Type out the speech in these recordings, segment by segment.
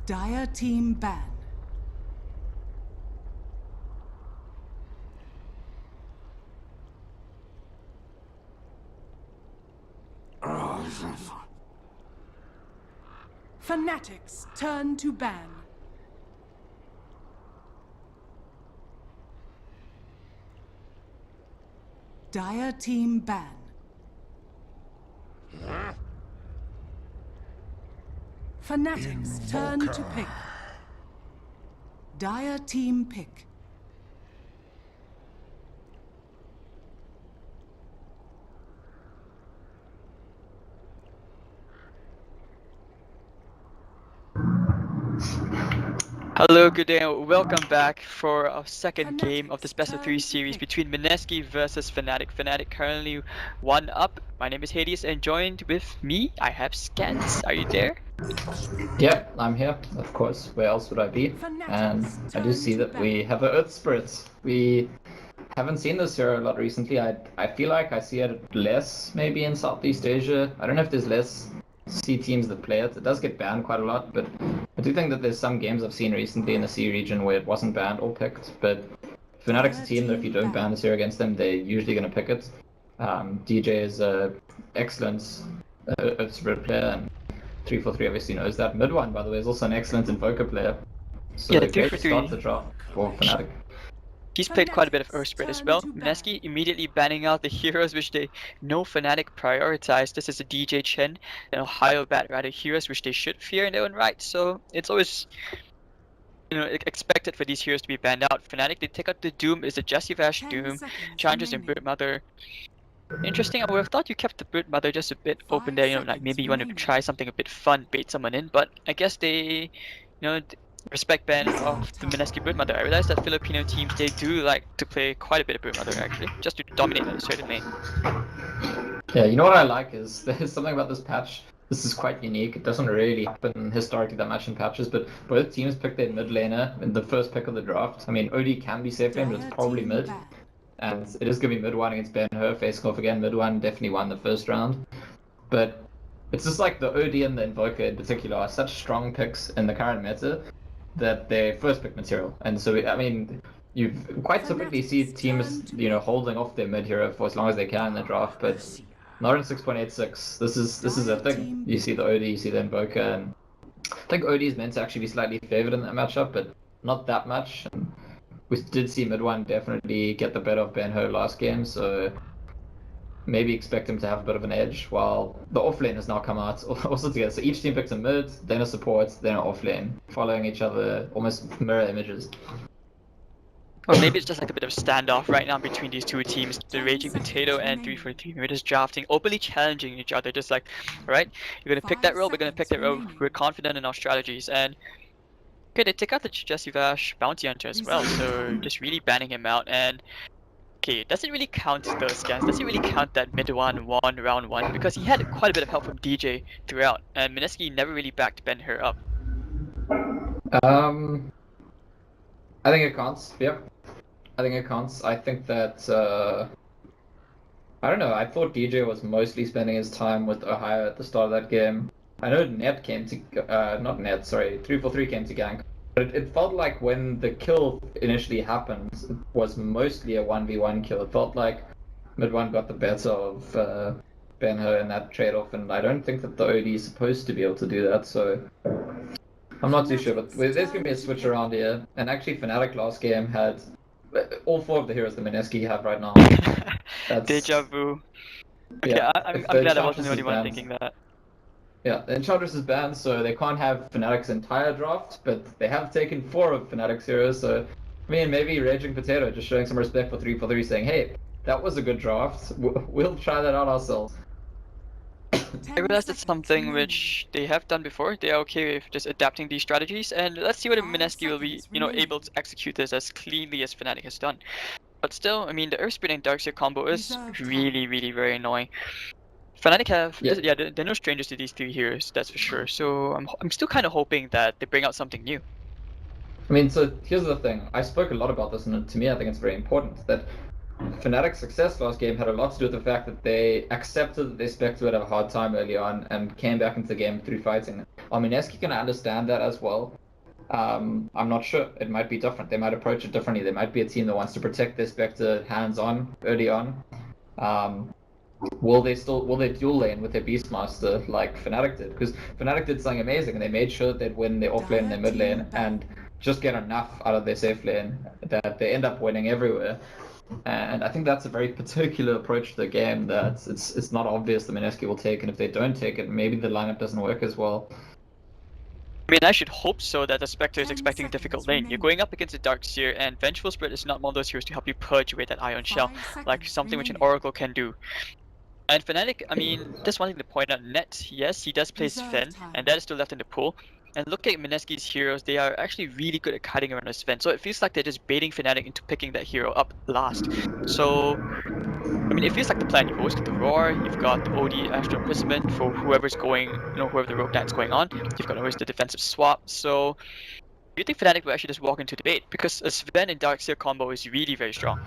Dire team ban. Fnatic's turn to ban. Dire team ban. Fnatic's turn to pick. Dire team pick. Hello, good day, and welcome back for our second game of this best of 3 series between Mineski versus Fnatic. Fnatic currently 1 up. My name is Hades, and joined with me, I have Scans. Are you there? Yeah, I'm here, of course. Where else would I be? And I do see that we have an Earth Spirit. We haven't seen this here a lot recently. I feel like I see it less maybe in Southeast Asia. I don't know if there's less C teams that play it. It does get banned quite a lot, but I do think that there's some games I've seen recently in the C region where it wasn't banned or picked. But Fnatic's a team that if you don't ban this here against them, they're usually going to pick it. DJ is an excellent Earth Spirit player, and 343 obviously knows that. Mid1, by the way, is also an excellent Invoker player. So Yeah, great to start the draft for Fnatic. He's played quite a bit of Earth Spirit as well. Mineski immediately banning out the heroes which they know Fnatic prioritized. This is a DJ Chen and Ohio Bat, rather heroes which they should fear in their own right. So it's always expected for these heroes to be banned out. Fnatic, they take out the Doom, is a Jessie Vash Doom, Challenges and Bird Mother. Interesting, I would have thought you kept the Bird Mother just a bit open there, like maybe you wanted to try something a bit fun, bait someone in, but I guess they, respect ban of the Mineski Bird Mother. I realized that Filipino teams, they do like to play quite a bit of Bird Mother actually, just to dominate a certain lane. Yeah, you know what I like is there's something about this patch. This is quite unique. It doesn't really happen historically that much in patches, but both teams pick their mid laner in the first pick of the draft. I mean, OD can be safe lane, but it's probably mid. And it is going to be mid-1 against Ben-Hur, facing off again. Mid-1 definitely won the first round. But it's just like the OD and the Invoker in particular are such strong picks in the current meta that they're first pick material. And so, I mean, you quite typically see teams, holding off their mid-hero for as long as they can in the draft, but not in 6.86. This is a thing. You see the OD, you see the Invoker, and I think OD is meant to actually be slightly favored in that matchup, but not that much. And we did see mid-1 definitely get the better of Ben-Hur last game, so maybe expect him to have a bit of an edge, while the off-lane has now come out also together. So each team picks a mid, then a support, then an off-lane, following each other, almost mirror images. Or maybe it's just like a bit of a standoff right now between these two teams, the Raging Potato and 343. We're just drafting, openly challenging each other, just like, alright, you're gonna pick that role, we're gonna pick that role, we're confident in our strategies, and okay, they take out the Jessie Vash Bounty Hunter as well, so just really banning him out, and okay, it doesn't really count those scans, doesn't really count that mid-1 won round 1, because he had quite a bit of help from DJ throughout, and Mineski never really backed Ben-Hur up. I think it counts, yep. I think it counts. I think that, I don't know, I thought DJ was mostly spending his time with Ohio at the start of that game. I know Net came to, not Net, sorry, 343 came to gank. But it felt like when the kill initially happened, it was mostly a 1v1 kill. It felt like mid-1 got the better of Ben-Hur in that trade-off, and I don't think that the OD is supposed to be able to do that, so I'm not too sure. But there's going to be a switch around here, and actually Fnatic last game had all 4 of the heroes that Mineski have right now. That's deja vu. Okay, yeah, I'm glad I wasn't the only one thinking that. Yeah, the Enchantress is banned, so they can't have Fnatic's entire draft, but they have taken 4 of Fnatic's heroes, so I mean, maybe Raging Potato just showing some respect for 343, saying, hey, that was a good draft, we'll try that out ourselves. I realized that's something which they have done before. They are okay with just adapting these strategies, and let's see whether Mineski will be, able to execute this as cleanly as Fnatic has done. But still, I mean, the Earth Spirit and Darkseer combo is really, really very annoying. Fnatic have, they're no strangers to these 3 heroes, that's for sure. So I'm still kind of hoping that they bring out something new. I mean, so here's the thing. I spoke a lot about this, and to me, I think it's very important that Fnatic's success last game had a lot to do with the fact that they accepted that their Spectre would have a hard time early on and came back into the game through fighting. Mineski can understand that as well. I'm not sure. It might be different. They might approach it differently. There might be a team that wants to protect their Spectre hands-on early on. Will they dual lane with their Beastmaster like Fnatic did? Because Fnatic did something amazing and they made sure that they'd win their off lane and their mid lane and just get enough out of their safe lane that they end up winning everywhere. And I think that's a very particular approach to the game that it's not obvious the Mineski will take, and if they don't take it, maybe the lineup doesn't work as well. I mean, I should hope so that the Spectre is expecting a difficult lane. You're going up against a Darkseer, and Vengeful Spirit is not one of those heroes to help you purge away that Iron Shell, like something which an Oracle can do. And Fnatic, I mean, just one thing to point out, Net, yes, he does play Sven, and that is still left in the pool. And look at Mineski's heroes, they are actually really good at kiting around a Sven, so it feels like they're just baiting Fnatic into picking that hero up last. So, I mean, it feels like the plan. You've always got the Roar, you've got the OD Astral Imprisonment for whoever's going, whoever the rogue dance going on. You've got always the defensive swap. So, do you think Fnatic will actually just walk into the bait? Because a Sven and Darkseer combo is really very strong.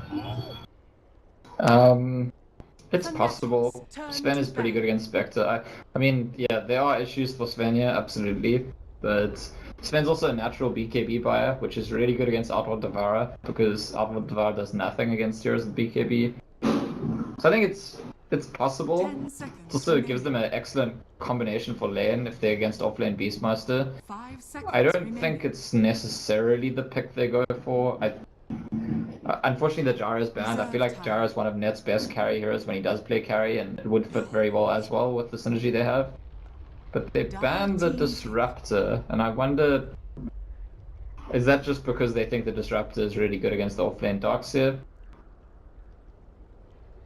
It's possible. Sven is pretty good against Spectre. I mean, yeah, there are issues for Sven here, absolutely. But Sven's also a natural BKB buyer, which is really good against Outward Devourer, because Outward Devourer does nothing against heroes with BKB. So I think it's possible. It also gives them an excellent combination for lane if they're against offlane Beastmaster. I don't think it's necessarily the pick they go for. Unfortunately, the Jara is banned. I feel like Jara is one of Net's best carry heroes when he does play carry, and it would fit very well as well with the synergy they have. But they banned the Disruptor, and I wonder, is that just because they think the Disruptor is really good against the offlane Darkseer?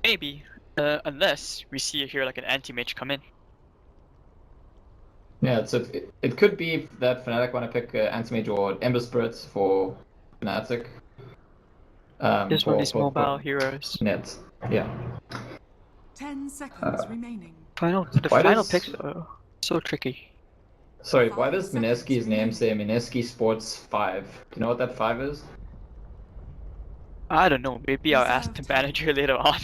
Maybe, unless we see a hero like an Anti-Mage come in. Yeah, so it could be that Fnatic want to pick Anti-Mage or Ember Spirits for Fnatic. Just one of these mobile heroes. Net, yeah. 10 seconds remaining. The final picks are so tricky. Sorry, why does Mineski's name say Mineski Sports 5? Do you know what that 5 is? I don't know, maybe I'll ask the manager later on.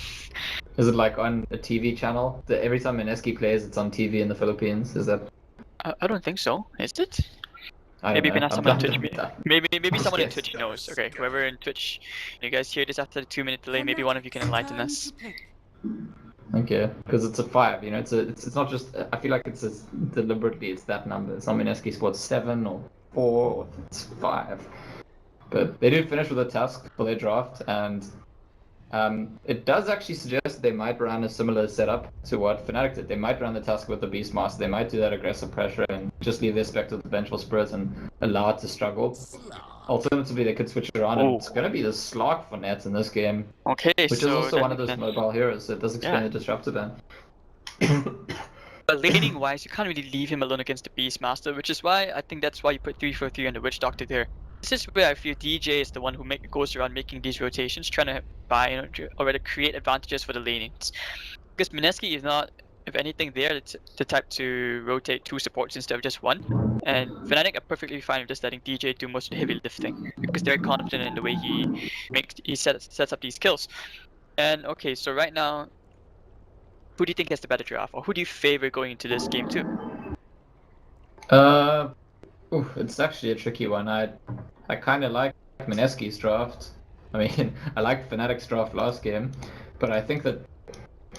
Is it like on a TV channel? Every time Mineski plays, it's on TV in the Philippines? Is that? I don't think so. Is it? Maybe you can ask someone on Twitch. Maybe someone in Yes, Twitch that knows. was- Okay, whoever in Twitch, you guys hear this after the 2-minute delay, maybe one of you can enlighten us. Okay, because it's a 5, it's not just, I feel like it's deliberately, it's that number. It's not Mineski Sports 7 or 4, or it's 5. But they do finish with a task for their draft, and it does actually suggest they might run a similar setup to what Fnatic did. They might run the task with the Beastmaster, they might do that aggressive pressure and just leave their Spectre with the Vengeful Spirits and allow it to struggle. Alternatively, they could switch it around, and it's going to be the Slark for Nets in this game. Okay, which is also one of those mobile heroes, so it does explain the Disruptor ban. But laning wise, you can't really leave him alone against the Beastmaster, which is why I think that's why you put 3-4-3 on the Witch Doctor there. This is where I feel DJ is the one who goes around making these rotations, trying to buy, or rather create advantages for the lanings. Because Mineski is not, if anything, there it's the type to rotate 2 supports instead of just 1. And Fnatic are perfectly fine with just letting DJ do most of the heavy lifting, because they're confident in the way he sets up these kills. And okay, so right now, who do you think has the better draft, or who do you favor going into this game too? It's actually a tricky one. I kind of like Mineski's draft. I mean, I liked Fnatic's draft last game, but I think that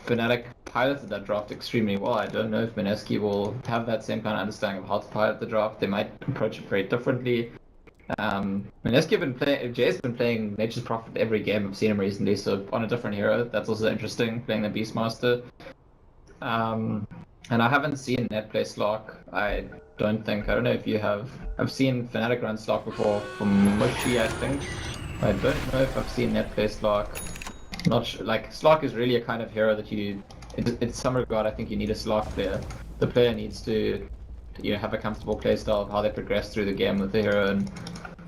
Fnatic piloted that draft extremely well. I don't know if Mineski will have that same kind of understanding of how to pilot the draft. They might approach it very differently. Mineski Jay's been playing Nature's Prophet every game. I've seen him recently, so on a different hero. That's also interesting, playing the Beastmaster. And I haven't seen Net play Slark. I don't know if you have. I've seen Fnatic run Slark before from Mochi, I think. I don't know if I've seen Net play Slark. Not sure. Like, Slark is really a kind of hero that in some regard, I think you need a Slark player. The player needs to, have a comfortable playstyle of how they progress through the game with the hero, and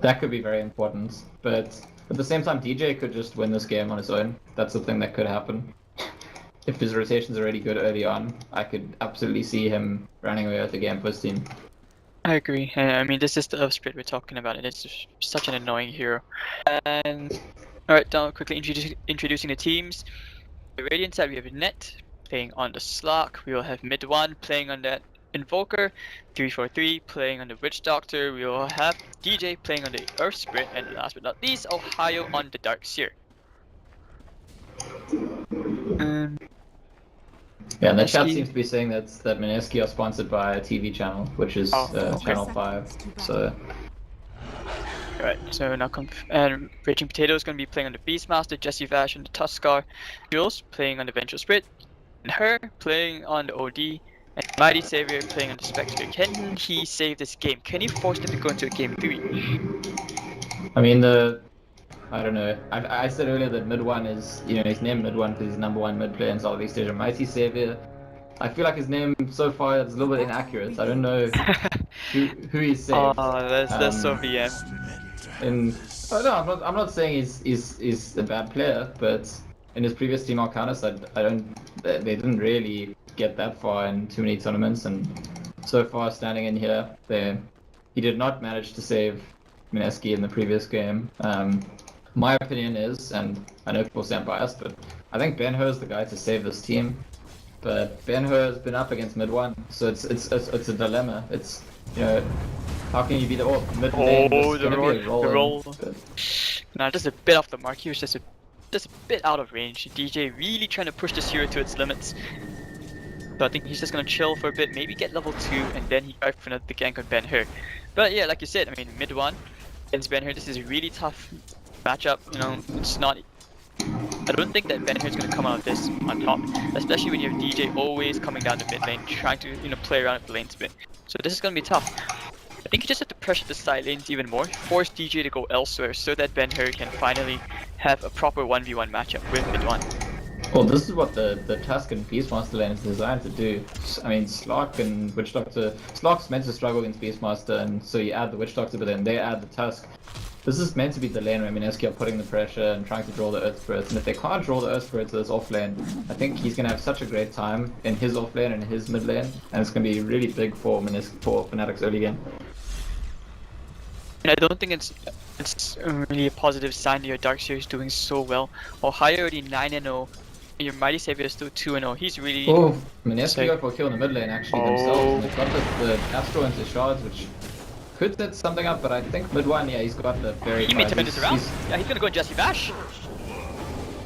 that could be very important. But at the same time, DJ could just win this game on his own. That's the thing that could happen. If his rotations are really good early on, I could absolutely see him running away with the game first team. I agree. I mean, this is the Split we're talking about, and it's just such an annoying hero. And Alright, now quickly introducing the teams. The Radiant side, we have Net playing on the Slark. We will have mid 1 playing on that Invoker. 343 playing on the Witch Doctor. We will have DJ playing on the Earth Spirit. And last but not least, Ohio on the Dark Seer. Yeah, and the chat Mineski. seems to be saying that Mineski are sponsored by a TV channel, which is Channel 5. So Alright, so now and Raging Potato is going to be playing on the Beastmaster, Jesse Vash on the Tuskar, Jules playing on the Vengeful Spirit, and her playing on the OD, and Mighty Savior playing on the Spectre. Can he save this game? Can he force them to go into a game 3? I mean, I don't know. I said earlier that mid 1 is, he's named mid 1 because he's number 1 mid player in Southeast Asia. Mighty Savior, I feel like his name so far is a little bit inaccurate. I don't know who he saved. Oh, that's so BM. No, I'm not saying he's a bad player, but in his previous team Arcanus, they didn't really get that far in too many tournaments, and so far standing in here, he did not manage to save Mineski in the previous game. My opinion is, and I know people say I'm biased, but I think Ben-Hur is the guy to save this team. But Ben-Hur has been up against mid 1, so it's a dilemma. It's, how can you be the mid lane? Oh, the roll. Nah, just a bit off the mark. He was just a bit out of range. DJ really trying to push this hero to its limits. So I think he's just gonna chill for a bit, maybe get level 2, and then he tried for the gank on Ben-Hur. But yeah, like you said, I mean, mid 1 against Ben-Hur, this is a really tough matchup. It's not. I don't think that Ben-Hur is gonna come out of this on top, especially when you have DJ always coming down the mid lane, trying to play around with the lane split. So this is gonna be tough. I think you just have to pressure the side lanes even more, force DJ to go elsewhere so that Ben-Hur can finally have a proper 1v1 matchup with mid 1. Well, this is what the Tuscan Beastmaster lane is designed to do. I mean, Slark and Witch Doctor. Slark's meant to struggle against Beastmaster, and so you add the Witch Doctor, but then they add the Tusk. This is meant to be the lane where Mineski are putting the pressure and trying to draw the Earth Spirits, and if they can't draw the Earth Spirits to this off lane, I think he's going to have such a great time in his off lane and his mid lane, and it's going to be really big for Fnatic's early game. And I don't think it's really a positive sign that your Dark Seer is doing so well. Ohio already 9-0, your Mighty Savior is still 2-0. He's really... Oh, Mineski got for a kill in the mid lane actually themselves, and they've got the Astro into shards, which could set something up, but I think mid 1, yeah, he's got the very... He may turn this around. Yeah, he's gonna go Jesse Bash.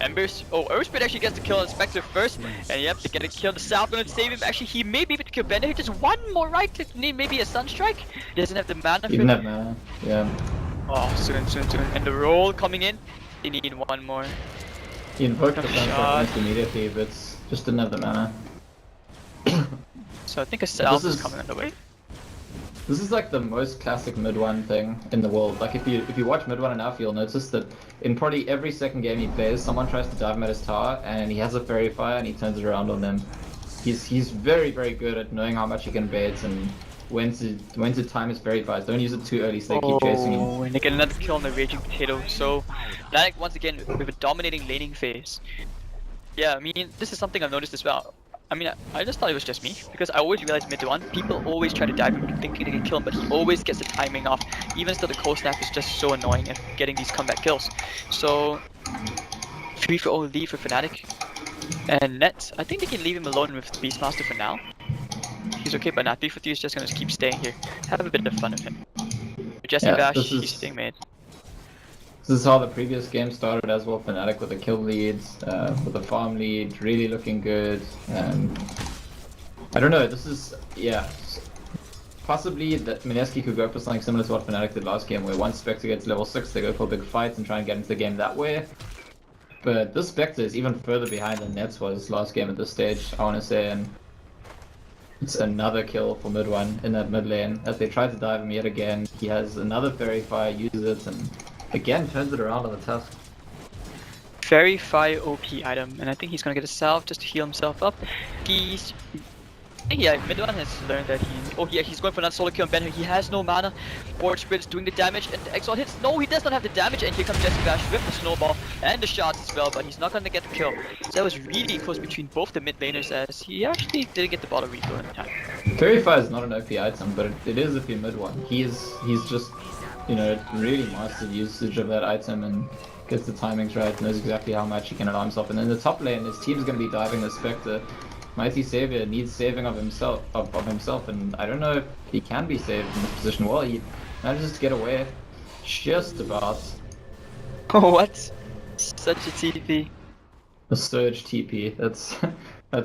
Embers. Oh, Earthspit actually gets the kill on Spectre first. And yep, they get a kill. The South gonna save him. Actually, he may be able to kill Ben-Hur. Just one more right click. Need maybe a Sunstrike. He doesn't have the mana for it. He doesn't have mana, yeah. Oh, soon. And the roll coming in. They need one more. He invoked the Sunstrike immediately, but just didn't have the mana. So I think a South is coming on the way. This is like the most classic mid 1 thing in the world. Like if you watch mid 1 enough, you'll notice that in probably every second game he plays, someone tries to dive him at his tower, and he has a fairy fire and he turns it around on them. He's very good at knowing how much he can bait and when to time his fairy fires. Don't use it too early so they keep chasing him. Oh, and they get another kill on the Raging Potato. So Fnatic once again with a dominating laning phase. Yeah, I mean this is something I've noticed as well. I mean, I just thought it was just me, because I always realized mid 1, people always try to dive him thinking they can kill him, but he always gets the timing off, even still the cold snap is just so annoying at getting these comeback kills. So, 3-0 lead for Fnatic. And Net, I think they can leave him alone with Beastmaster for now. He's okay, but now 3-3 is just going to keep staying here. Have a bit of fun with him. Jesse Bash, he's staying mid. This is how the previous game started as well. Fnatic with the kill leads, with the farm lead, really looking good. I don't know, this is, yeah, possibly that Mineski could go for something similar to what Fnatic did last game, where once Spectre gets level 6, they go for big fights and try and get into the game that way. But this Spectre is even further behind than Nets was last game at this stage, I want to say, and it's another kill for mid 1 in that mid lane. As they try to dive him yet again, he has another fairy fire, uses it, and again turns it around on the Tusk. Very fire OP item, and I think he's gonna get a salve just to heal himself up. Yeah, mid 1 has learned that he's going for another solo kill on Ben-Hur. He has no mana. Board Spirit's doing the damage, and the Exalt hits. No, he does not have the damage, and here comes Jesse Bash with the snowball and the shots as well, but he's not gonna get the kill. So that was really close between both the mid laners, as he actually didn't get the bottle refill in time. Fairy Fire is not an OP item, but it is if you're mid 1. He's just you know, really mastered usage of that item and gets the timings right, knows exactly how much he can allow himself. And in the top lane, his team's going to be diving the Spectre. Mighty Savior needs saving of himself, and I don't know if he can be saved in this position. Well, he manages to get away just about. Oh, what? Such a TP. A surge TP. That's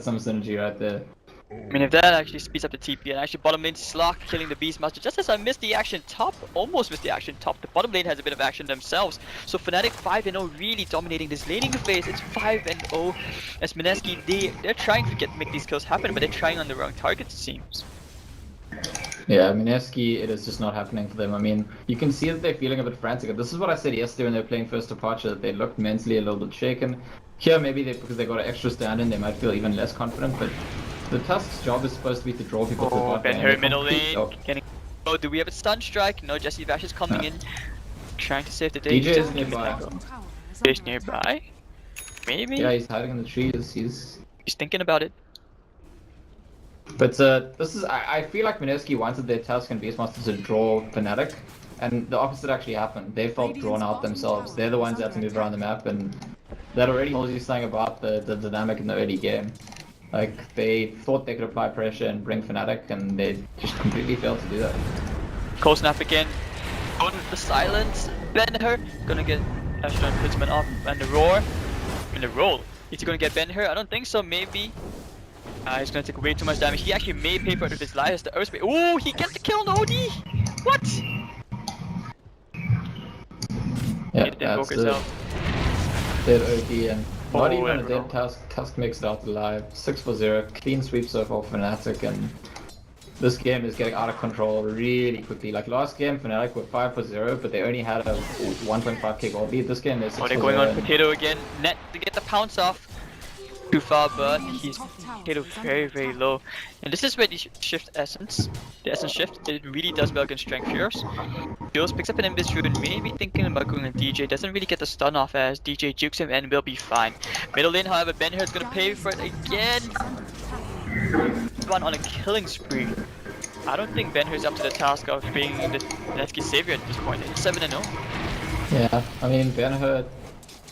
some synergy right there. I mean, if that actually speeds up the TP and actually bottom lane Slock killing the Beastmaster, just as I missed the action top, almost missed the action top, the bottom lane has a bit of action themselves. So Fnatic 5-0 really dominating this laning phase. It's 5-0 as Mineski, they're trying to make these kills happen, but they're trying on the wrong targets, it seems. Yeah, Mineski, it is just not happening for them. I mean, you can see that they're feeling a bit frantic. This is what I said yesterday when they were playing First Departure, that they looked mentally a little bit shaken. Here, maybe because they got an extra stand in, they might feel even less confident, but the Tusk's job is supposed to be to draw people to the bot lane. Ben-Hur middle lane, getting... Oh, do we have a stun strike? No, Jesse Vash is coming in, trying to save the day. DJ is nearby. He's nearby? Maybe? Yeah, he's hiding in the trees. He's thinking about it. But this is, I feel like Mineski wanted their Tusk and Beastmaster to draw Fnatic, and the opposite actually happened. They felt drawn out themselves. They're the ones that had to move around the map, and that already tells you something about the dynamic in the early game. Like, they thought they could apply pressure and bring Fnatic, and they just completely failed to do that. Cold snap again. Going with the silence. Ben-Hur gonna get Ashton Putzman off, and the roar. In the roll. Is he gonna get Ben-Hur? I don't think so, maybe. He's gonna take way too much damage. He actually may pay for it with his life as the Earth. Oh, he gets the kill on OD! What? Yeah, that's the dead OD, and not even a dead Tusk. Tusk makes it out alive. 6-0, clean sweep so far for Fnatic, and this game is getting out of control really quickly. Like last game, Fnatic were 5-0, but they only had a 1.5k gold lead. This game is 6-0. Oh, they're going on Potato again. Net to get the pounce off. Too far, but he's Potato very, very low. And this is where the shift essence, the essence shift, it really does well against Strength Fears. Jules picks up an Invis Rune, maybe thinking about going on DJ, doesn't really get the stun off as DJ jukes him and will be fine. Middle lane, however, Ben-Hur is going to pay for it again. Run on a killing spree. I don't think Ben-Hur is up to the task of being the Mineski savior at this point. It's 7-0. Yeah, I mean, Ben-Hur,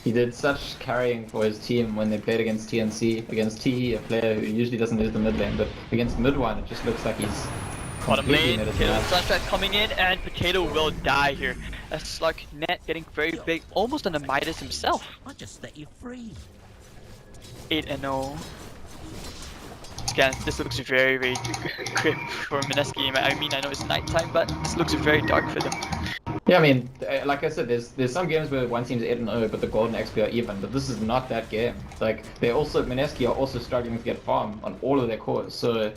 he did such carrying for his team when they played against TNC, against Teehee, a player who usually doesn't lose the mid lane, but against mid one, it just looks like he's bottom lane. Potato Sunstrike coming in, and Potato will die here. As Slug Net getting very big, almost on the Midas himself. I'll just set you free. 8-0. Again, this looks very, very crypt for Mineski. I mean, I know it's nighttime, but this looks very dark for them. Yeah, I mean, like I said, there's some games where one team's 8-0, but the golden XP are even. But this is not that game. Like Mineski are also struggling to get farm on all of their cores. So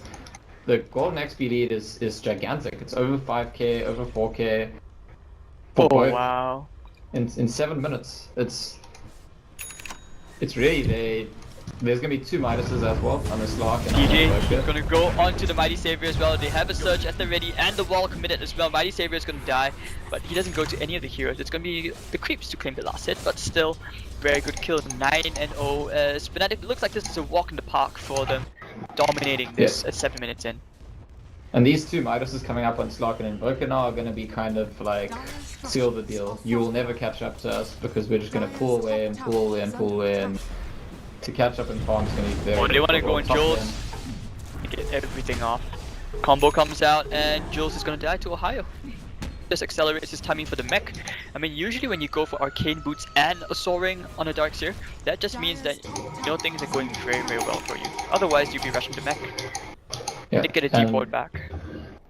the golden XP lead is gigantic. It's over 5k, over 4k. Oh wow! In 7 minutes, it's really There's gonna be 2 Midases as well on the Slark. And DJ is gonna go onto the Mighty Savior as well. They have a surge at the ready and the wall committed as well. Mighty Savior is gonna die, but he doesn't go to any of the heroes. It's gonna be the creeps to claim the last hit, but still very good kill. 9-0. Fnatic looks like this is a walk in the park for them, dominating this at 7 minutes in. And these 2 Midases coming up on Slark and Invoker now are gonna be kind of like seal the deal. You will never catch up to us because we're just gonna pull away and pull away and pull away and. To catch up in farm is going to be very they want to go in Jules and get everything off. Combo comes out and Jules is going to die to Ohio. This accelerates his timing for the mech. I mean, usually when you go for arcane boots and a soaring on a Darkseer, that just means that things are going very, very well for you. Otherwise, you'd be rushing the mech. Yeah, they get a D-board back.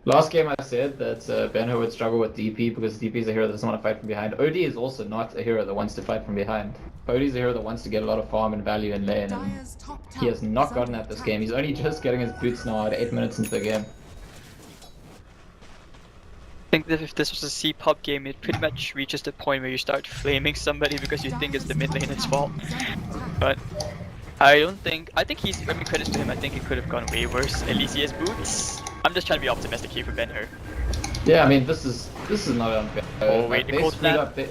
Last game I said that Ben-Hur would struggle with DP because DP is a hero that doesn't want to fight from behind. OD is also not a hero that wants to fight from behind. OD is a hero that wants to get a lot of farm and value in lane, and he has not gotten at this game. He's only just getting his boots now at 8 minutes into the game. I think that if this was a C-pub game, it pretty much reaches the point where you start flaming somebody because you think it's the mid lane's fault. But I think he's, I mean, credits to him, I think it could have gone way worse. At least he has boots. I'm just trying to be optimistic here for Ben-Hur. Yeah, I mean, this is not unfair. Oh wait, the cold snap. They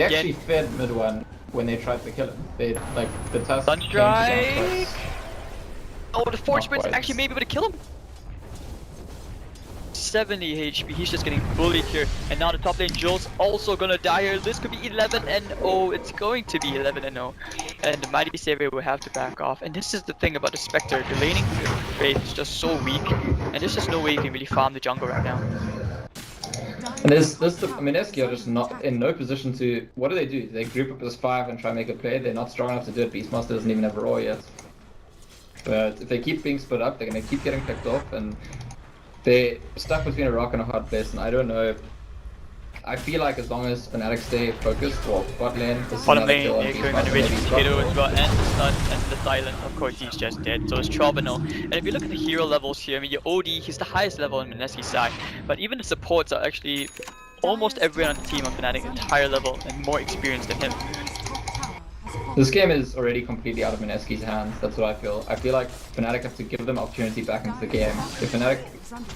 actually fed mid one when they tried to kill him. They like the Tusk. Sunstrike. Oh, the Forge Sprint's actually maybe able to kill him. 70 HP. He's just getting bullied here. And now the top lane, Jules also gonna die here. This could be 11-0. It's going to be 11-0. And the Mighty Savior will have to back off. And this is the thing about the Spectre. The laning phase is just so weak. And there's just no way you can really farm the jungle right now. And Mineski are just not in no position to. What do? They group up as 5 and try and make a play. They're not strong enough to do it. Beastmaster doesn't even have a roar yet. But if they keep being split up, they're gonna keep getting picked off, and they're stuck between a rock and a hard place. And I don't know. I feel like as long as Fnatic stay focused, well, bot lane, this is Bottom lane, kill on going on the Beastmaster, Raging maybe Potato stop. as well, and the stun, and the silent. Of course, he's just dead. So it's Trouble. And if you look at the hero levels here, I mean, your OD, he's the highest level on Mineski's side, but even the supports are actually almost everyone on the team on Fnatic is higher level and more experienced than him. This game is already completely out of Mineski's hands. That's what I feel. I feel like Fnatic have to give them opportunity back into the game. If Fnatic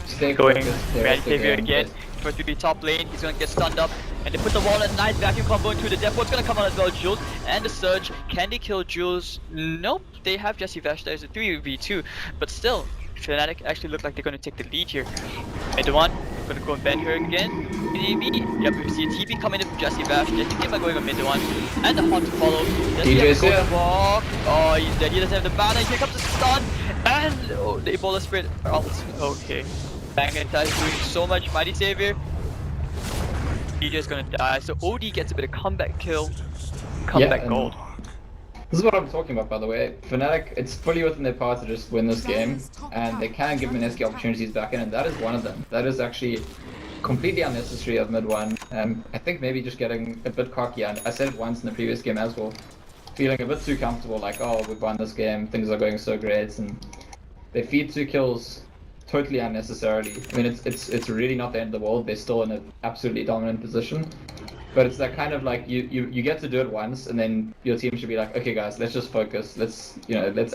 stay Going focused, they Red rest the Savior game. again for 3 top lane. He's gonna get stunned up, and they put the wall at nice vacuum combo into the Death Ward's gonna come on as well. Jules and the Surge. Can they kill Jules? Nope. They have Jesse Vash. There's a 3v2, but still, Fnatic actually look like they're gonna take the lead here. And the one gonna go and bend her again. Maybe. Yep, we see a TP coming in from Jesse Vash. I think they might going on mid one. And the Hunt to follow. DJ's here. Walk. Oh, he's dead. He doesn't have the banner. Here comes the stun. And oh, the Ebola Spirit. Okay. Magnetize is doing so much. Mighty Savior. DJ's gonna die. So OD gets a bit of comeback kill. Comeback gold. This is what I'm talking about, by the way. Fnatic, it's fully within their power to just win this game, and they can give Mineski opportunities back in, and that is one of them. That is actually completely unnecessary of mid one. I think maybe just getting a bit cocky, and I said it once in the previous game as well, feeling a bit too comfortable, like, oh, we've won this game, things are going so great, and they feed 2 kills totally unnecessarily. I mean, it's really not the end of the world. They're still in an absolutely dominant position. But it's that kind of like you get to do it once, and then your team should be like, okay guys, let's just focus. Let's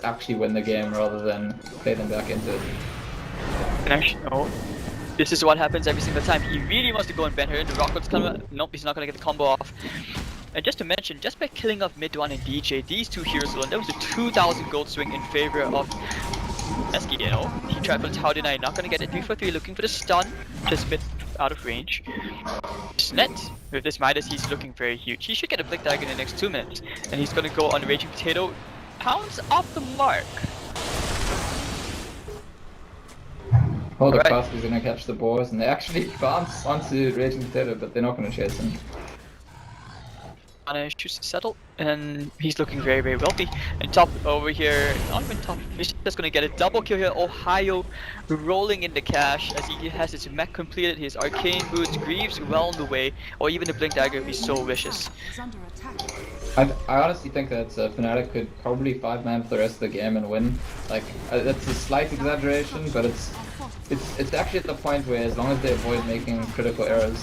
actually win the game rather than play them back into it. And actually, no. This is what happens every single time. He really wants to go and bend her, and the Rocket's coming. Nope, he's not gonna get the combo off. And just to mention, just by killing off mid one and DJ, these 2 heroes alone, there was a 2,000 gold swing in favor of Mineski. You know, he tried for Tau deny, not gonna get it. 3 for 3, looking for the stun, just a bit out of range. Snet with this Midas, he's looking very huge. He should get a Blink Dagger in the next 2 minutes, and he's gonna go on the Raging Potato. Pounds off the mark. Oh, the Cast is gonna catch the boars, and they actually bounce onto Raging Potato, but they're not gonna chase him. Issues settled, and he's looking very, very wealthy. And top over here, not even top, he's just gonna get a double kill here. Ohio rolling in the cash as he has his mech completed, his arcane boots, Greaves well on the way, or even the Blink Dagger if he's so vicious. I honestly think that Fnatic could probably 5-man for the rest of the game and win. Like, that's a slight exaggeration, but it's actually at the point where as long as they avoid making critical errors,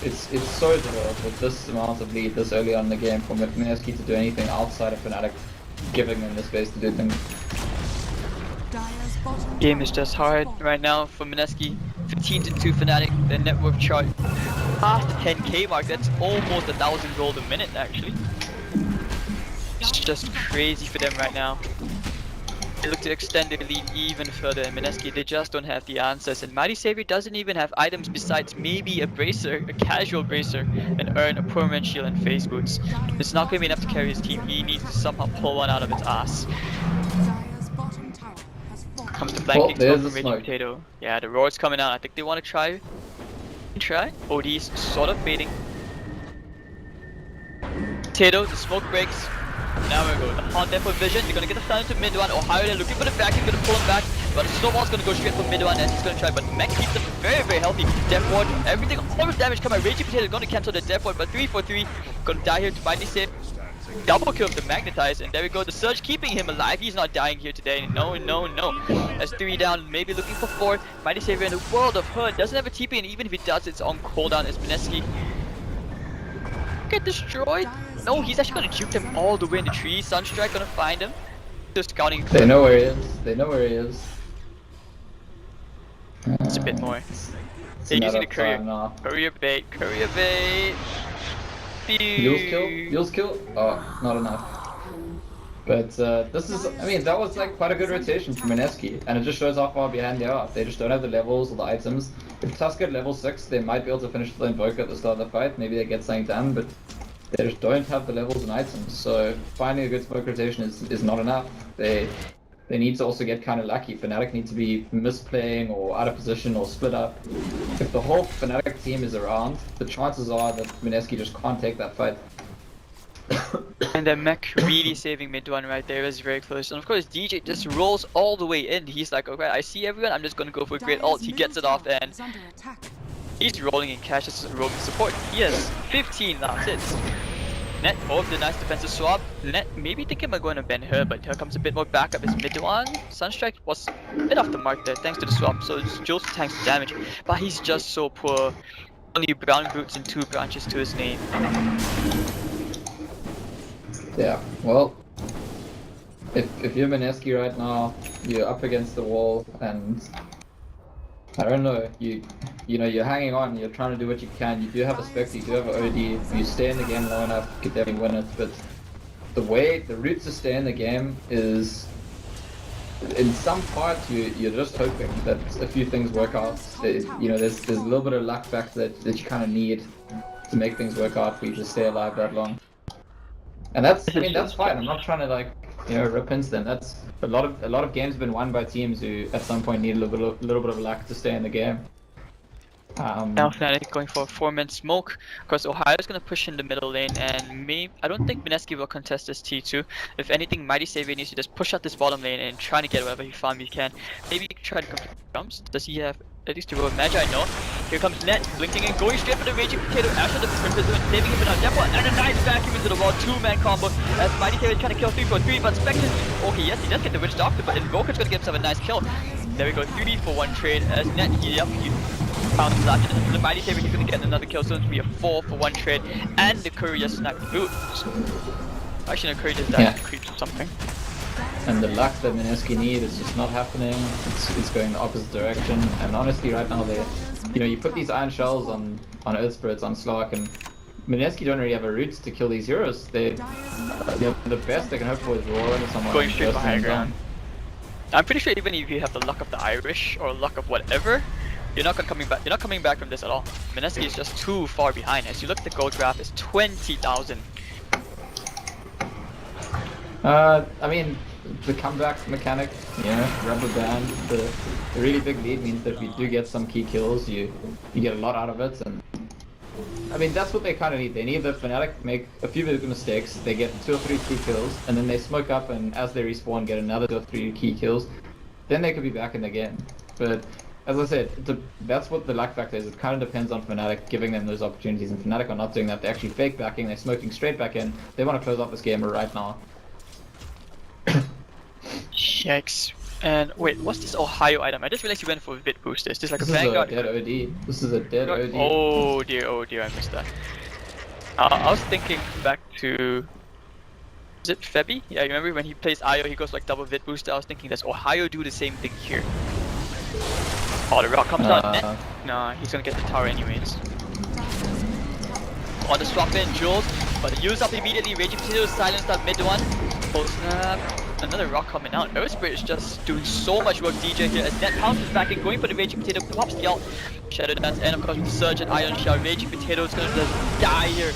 it's so difficult with this amount of lead this early on in the game for Mineski to do anything outside of Fnatic giving them the space to do things. Game is just hard right now for Mineski. 15-2 Fnatic, their net worth chart past the 10k mark. That's almost 1,000 gold a minute actually. It's just crazy for them right now. They look to extend their lead even further, and Mineski, they just don't have the answers. And Mighty Savior doesn't even have items besides maybe a bracer, a casual bracer, and earn a permanent shield and phase boots. It's not going to be enough to carry his team. He needs to somehow pull one out of its ass. Comes the flanking smoke from Raging Potato. Yeah, the roar's coming out. I think they want to try. OD's sort of baiting. Potato, the smoke breaks. Now we go. The Haunt there for vision. They're gonna get the stun into mid one. Ohio, they're looking for the back. He's gonna pull him back. But the Snowball's gonna go straight for mid one, and he's gonna try. But Mech keeps them very, very healthy. Death Ward, everything, all the damage coming. Raging Potato is gonna cancel the Death Ward, but 3 for 3. Gonna die here to Mighty Save. Double kill of the Magnetize, and there we go. The Surge keeping him alive. He's not dying here today. No. That's 3 down, maybe looking for 4. Mighty Savior in the world of hurt. Doesn't have a TP, and even if he does, it's on cooldown as Mineski. Get destroyed. No, he's actually gonna juke them all the way in the tree. Sunstrike gonna find him. Just scouting. They know where he is. They know where he is. It's a bit more. They're using the courier bait. Yule's kill? Oh, not enough. But this is, I mean, that was like quite a good rotation from Mineski, and it just shows how far behind they are. They just don't have the levels or the items. If Tusk at level 6, they might be able to finish the Invoker at the start of the fight. Maybe they get something done, but they just don't have the levels and items. So finding a good smoke rotation is not enough. They need to also get kind of lucky. Fnatic need to be misplaying or out of position or split up. If the whole Fnatic team is around, the chances are that Mineski just can't take that fight. And then Mech really saving mid one right there is very close. And of course DJ just rolls all the way in. He's like, okay, I see everyone, I'm just gonna go for a great ult. He gets it off and he's rolling in cash as a roaming support. He has 15 last hits. Net, oh, the nice defensive swap. Net maybe thinking about going to ban her, but here comes a bit more backup as mid one. Sunstrike was a bit off the mark there thanks to the swap, so Jules tanks the damage. But he's just so poor. Only brown boots and 2 branches to his name. Yeah, well, if you're Mineski right now, you're up against the wall, and I don't know, you know, you're hanging on, you're trying to do what you can. You do have a Spectre, you do have an OD, you stay in the game long enough, you could definitely win it, but the route to stay in the game is, in some parts, you're just hoping that a few things work out. You know, there's a little bit of luck factor that you kind of need to make things work out for you to stay alive that long. And that's, I mean, that's fine. I'm not trying to, like, you know, rip into them. That's a lot of games have been won by teams who at some point need a little bit of luck to stay in the game. Now Fnatic going for a 4-man smoke. Of course, Ohio's gonna push in the middle lane, and I don't think Mineski will contest this T2. If anything, Mighty Savior needs to just push out this bottom lane and try to get whatever he can. Maybe try to complete jumps. Does he have at least a road Magi? No. Here comes Net, blinking and going straight for the Raging Potato. Ash on the Princess and saving him on Depot, and a nice vacuum into the wall. 2-man combo as Mighty Savior trying to kill 3 for 3, but Spectre. Okay, yes, he does get the Witch Doctor, but Invoker's gonna give himself a nice kill. There we go, 3 for 1 trade as Net, he found the Mighty Savior, he's gonna get another kill, so it's gonna be a 4 for 1 trade, and the Courier sniped the boot. Actually, the Courier just died to creep something. And the luck that Mineski need is just not happening. It's going the opposite direction. And honestly, right now, you put these iron shells on Earth Spirits, on Slark, and Mineski don't really have a route to kill these heroes. The best they can hope for is roar into someone. Going straight for high ground. I'm pretty sure even if you have the luck of the Irish or luck of whatever, you're not coming back. You're not coming back from this at all. Mineski is just too far behind. As you look at the gold graph, it's 20,000. I mean, the comeback mechanic, rubber band, the really big lead means that if you do get some key kills, you get a lot out of it. And I mean, that's what they kind of need. They need the Fnatic make a few big mistakes, they get 2 or 3 key kills, and then they smoke up, and as they respawn, get another 2 or 3 key kills. Then they could be back in the game. But as I said, that's what the luck factor is. It kind of depends on Fnatic giving them those opportunities, and Fnatic are not doing that. They're actually fake backing, they're smoking straight back in. They want to close off this game right now. Yikes. And wait, what's this Ohio item? I just realized you went for Vit boost. Is this like a Vanguard? This is a dead OD. This is a dead OD. Oh dear, I missed that. I was thinking back to... Is it Febby? Yeah, you remember when he plays Io, he goes like double Vit booster. I was thinking, does Ohio do the same thing here? Oh, the rock comes down. Nah, he's gonna get the tower anyways. On the swap in, Jules, but the use up immediately. Raging Potato silenced that mid one. Full snap. Another rock coming out. Earthspirit is just doing so much work. DJ here as Net pounces back and going for the Raging Potato, pops the ult. Shadow Dance, and of course with Surge and Iron Shell. Raging Potato is gonna just die here.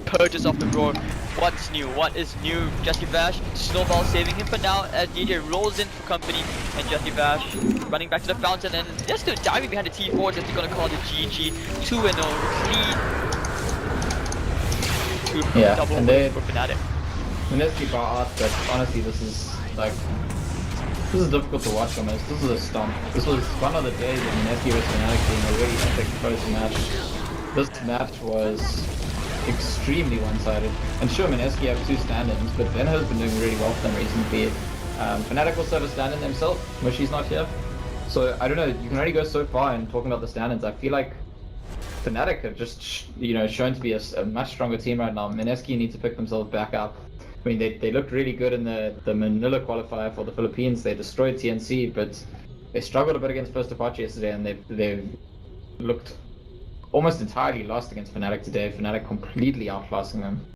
Purges off the roar. What's new? What is new? Jesse Vash, Snowball saving him for now as DJ rolls in for company, and Jesse Vash running back to the fountain and just still diving behind the T4 that they're gonna call the GG 2-0 lead. Yeah, double and they for Fnatic. Mineski bar art, but honestly this is difficult to watch almost. This is a stomp. This was one of the days of Mineski versus Fnatic being a really epic close match. This match was extremely one-sided. And sure, Mineski have 2 stand-ins, but Ben has been doing really well for them recently. Fnatic also have a stand-in themselves, where she's not here. So I don't know, you can only go so far in talking about the stand-ins. I feel like Fnatic have just shown to be a much stronger team right now. Mineski need to pick themselves back up. I mean, they looked really good in the Manila qualifier for the Philippines. They destroyed TNC, but they struggled a bit against First Apache yesterday, and they've looked almost entirely lost against Fnatic today. Fnatic completely outclassing them.